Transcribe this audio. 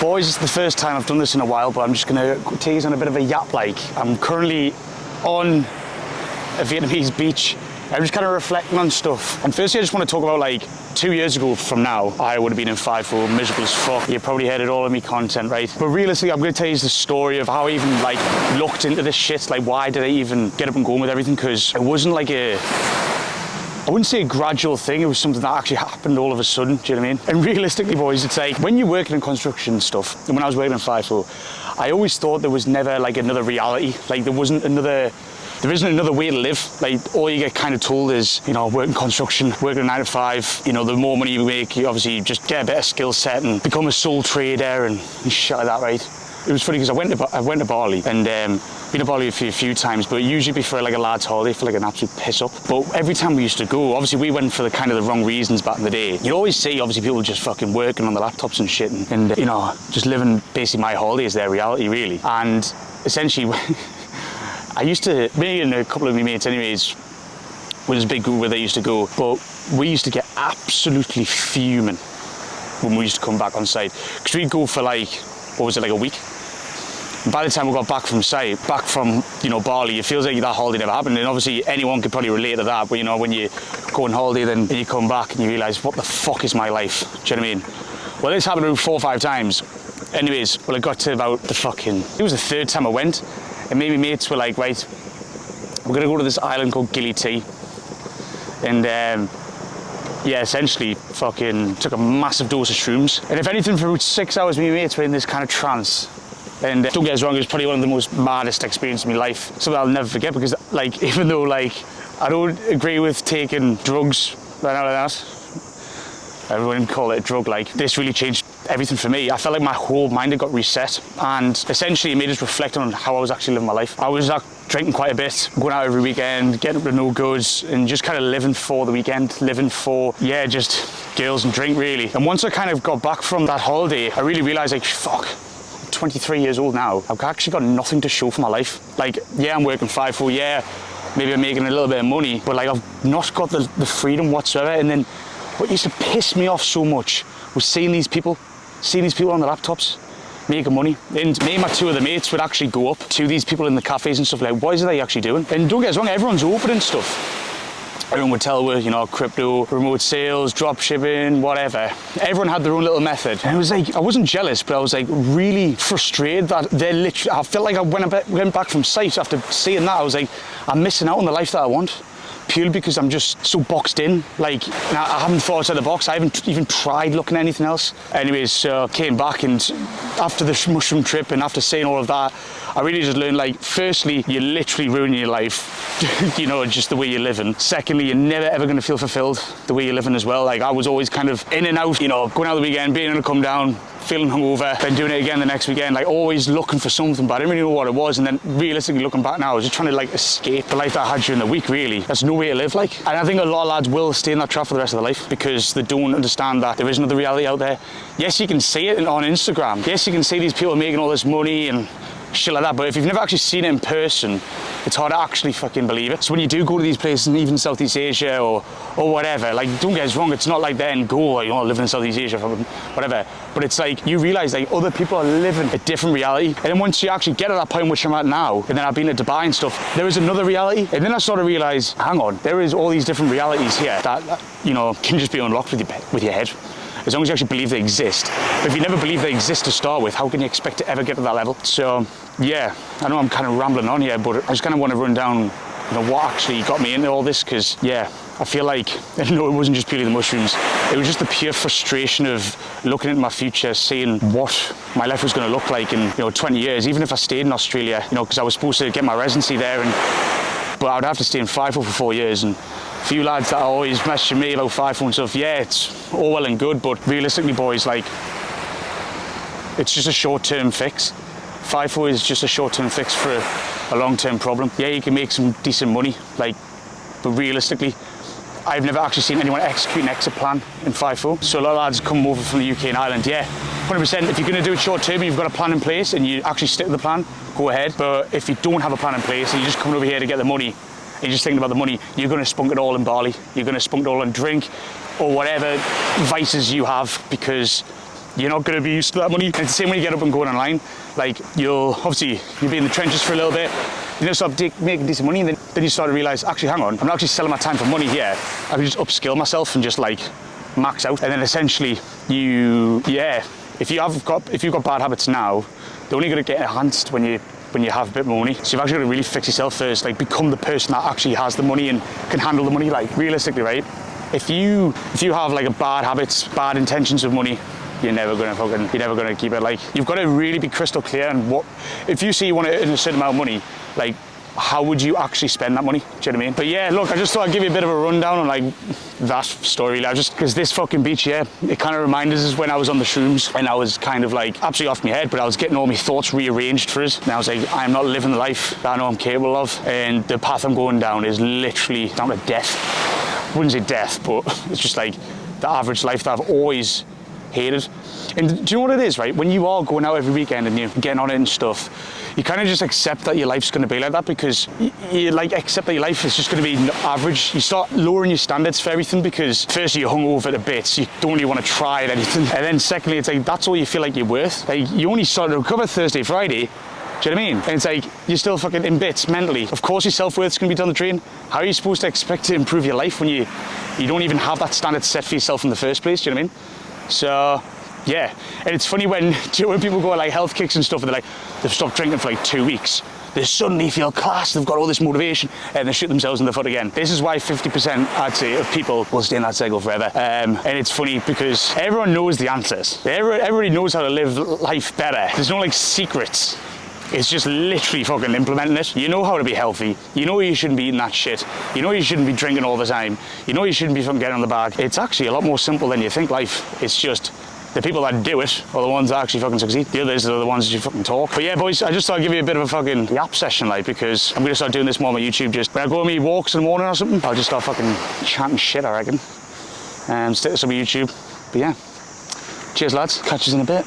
Boys, it's the first time I've done this in a while, but I'm just gonna take you on a bit of a yap. Like, I'm currently on a Vietnamese beach. I'm just kind of reflecting on stuff. And firstly, I just want to talk about, like, 2 years ago from now, I would have been in 5'4", miserable as fuck. You probably heard it all of me content, right? But realistically, I'm going to tell you the story of how I even, like, looked into this shit. Like, why did I even get up and go with everything? Because it wasn't like I wouldn't say a gradual thing, it was something that actually happened all of a sudden, do you know what I mean? And realistically, boys, it's like, when you're working in construction and stuff, and when I was working in 5'4", I always thought there was never, like, another reality. Like, there isn't another way to live. Like, all you get kind of told is, you know, working construction, working a 9 to 5, you know, the more money you make, you obviously just get a better skill set and become a sole trader and shit like that, right? It was funny because I went to Bali and been to Bali a few times, but usually before like a lad's holiday for like an absolute piss up. But every time we used to go, obviously we went for the wrong reasons back in the day. You'd always see obviously people just fucking working on the laptops and shit and you know, just living basically my holiday as their reality really. And essentially I used to, me and a couple of my mates anyways, was a big group where they used to go, but we used to get absolutely fuming when we used to come back on site. Because we'd go for like, what was it, like a week? And by the time we got back from site, back from, you know, Bali, it feels like that holiday never happened. And obviously anyone could probably relate to that, but you know, when you go on holiday then you come back and you realise, what the fuck is my life? Do you know what I mean? Well, this happened 4 or 5 times. Anyways, well, I got to about it was the 3rd time I went. And maybe mates were like, right, we're gonna go to this island called Gili T. And yeah, essentially fucking took a massive dose of shrooms. And if anything, for about 6 hours, me and mates were in this kind of trance. And don't get us wrong, it was probably one of the most maddest experiences of my life. Something I'll never forget because, like, even though, like, I don't agree with taking drugs right out of that, I wouldn't call it a drug, like, this really changed everything for me. I felt like my whole mind had got reset, and essentially it made us reflect on how I was actually living my life. I was drinking quite a bit, going out every weekend, getting up to no goods, and just kind of living for the weekend, living for, yeah, just girls and drink really. And once I kind of got back from that holiday, I really realised, like, fuck, I'm 23 years old now. I've actually got nothing to show for my life. Like, yeah, I'm working 5'4", yeah, maybe I'm making a little bit of money, but like, I've not got the freedom whatsoever. And then what used to piss me off so much was seeing these people on the laptops making money. And me and my 2 other mates would actually go up to these people in the cafes and stuff like, what is it they actually doing? And don't get us wrong, everyone's open and stuff. Everyone would tell us, you know, crypto, remote sales, drop shipping, whatever. Everyone had their own little method. And it was like, I wasn't jealous, but I was like really frustrated that they're literally, I felt like I went back from site after seeing that. I was like, I'm missing out on the life that I want. Purely because I'm just so boxed in. Like, I haven't thought outside the box. I haven't even tried looking at anything else. Anyways, so came back, and after the mushroom trip and after seeing all of that, I really just learned, like, firstly, you're literally ruining your life, you know, just the way you're living. Secondly, you're never ever going to feel fulfilled the way you're living as well. Like, I was always kind of in and out, you know, going out the weekend, being able to come down, feeling hungover, then doing it again the next weekend, like always looking for something, but I didn't really know what it was. And then realistically looking back now, I was just trying to like escape the life that I had during the week, really. That's no way to live, like. And I think a lot of lads will stay in that trap for the rest of their life because they don't understand that there is another reality out there. Yes, you can see it on Instagram. Yes, you can see these people making all this money and shit like that, but if you've never actually seen it in person, it's hard to actually fucking believe it. So when you do go to these places, even Southeast Asia or whatever, like, don't get us wrong, it's not like the end goal, you know, living in Southeast Asia, whatever, but it's like, you realise like other people are living a different reality. And then once you actually get to that point which I'm at now, and then I've been to Dubai and stuff, there is another reality. And then I sort of realise, hang on, there is all these different realities here that, you know, can just be unlocked with your head. As long as you actually believe they exist. But if you never believe they exist to start with, how can you expect to ever get to that level? So, yeah, I know I'm kind of rambling on here, but I just kind of want to run down, you know, what actually got me into all this, because, yeah, I feel like, no, it wasn't just purely the mushrooms. It was just the pure frustration of looking into my future, seeing what my life was going to look like in, you know, 20 years, even if I stayed in Australia, you know, because I was supposed to get my residency there, but I would have to stay in 5'4" for 4 years. And a few lads that are always messaging me about 5'4" and stuff, yeah, it's all well and good, but realistically, boys, like, it's just a short-term fix. 5'4" is just a short-term fix for a long-term problem. Yeah, you can make some decent money, like, but realistically, I've never actually seen anyone execute an exit plan in 5'4". So a lot of lads come over from the UK and Ireland, yeah, 100%. If you're going to do it short-term and you've got a plan in place and you actually stick to the plan, go ahead. But if you don't have a plan in place and you're just coming over here to get the money, and you're just thinking about the money, you're going to spunk it all in Bali. You're going to spunk it all on drink or whatever vices you have, because you're not going to be used to that money. And it's the same when you get up and going online. Like, you'll be in the trenches for a little bit, you know, start making decent money, and then you start to realize, actually, hang on, I'm not actually selling my time for money here. I can just upskill myself and just like max out. And then essentially if you've got bad habits now, they're only going to get enhanced when you have a bit more money. So you've actually got to really fix yourself first, like become the person that actually has the money and can handle the money. Like, realistically, right? If you have like a bad habits, bad intentions with money, you're never gonna keep it. Like, you've got to really be crystal clear on what, if you say you want to earn a certain amount of money, like, how would you actually spend that money? Do you know what I mean? But yeah, look, I just thought I'd give you a bit of a rundown on like that story. Like, just because this fucking beach, it kind of reminded us when I was on the shrooms and I was kind of like absolutely off my head, but I was getting all my thoughts rearranged for us. And I was like, I'm not living the life that I know I'm capable of, and the path I'm going down is literally down to death. I wouldn't say death, but it's just like the average life that I've always hated. And do you know what it is, right? When you are going out every weekend and you're getting on it and stuff, you kind of just accept that your life's going to be like that, because you like accept that your life is just going to be average. You start lowering your standards for everything, because firstly, you're hungover to bits, you don't really want to try at anything, and then secondly, it's like that's all you feel like you're worth. Like, you only start to recover Thursday, Friday. Do you know what I mean? And it's like, you're still fucking in bits mentally. Of course your self-worth's going to be down the drain. How are you supposed to expect to improve your life when you don't even have that standard set for yourself in the first place? Do you know what I mean? So yeah, and it's funny when people go on like health kicks and stuff, and they're like, they've stopped drinking for like 2 weeks, they suddenly feel class, they've got all this motivation, and they shoot themselves in the foot again. This is why 50%, I'd say, of people will stay in that cycle forever. And it's funny because everyone knows the answers. Everybody knows how to live life better. There's no like secrets. It's just literally fucking implementing it. You know how to be healthy. You know you shouldn't be eating that shit. You know you shouldn't be drinking all the time. You know you shouldn't be fucking getting on the bag. It's actually a lot more simple than you think, life. It's just the people that do it are the ones that actually fucking succeed. The others are the ones that you fucking talk. But yeah, boys, I just thought I'd give you a bit of a fucking yap session, like, because I'm gonna start doing this more on my YouTube. Just when I go on my walks in the morning or something, I'll just start fucking chatting shit, I reckon. And stick this on my YouTube. But yeah, cheers lads, catch us in a bit.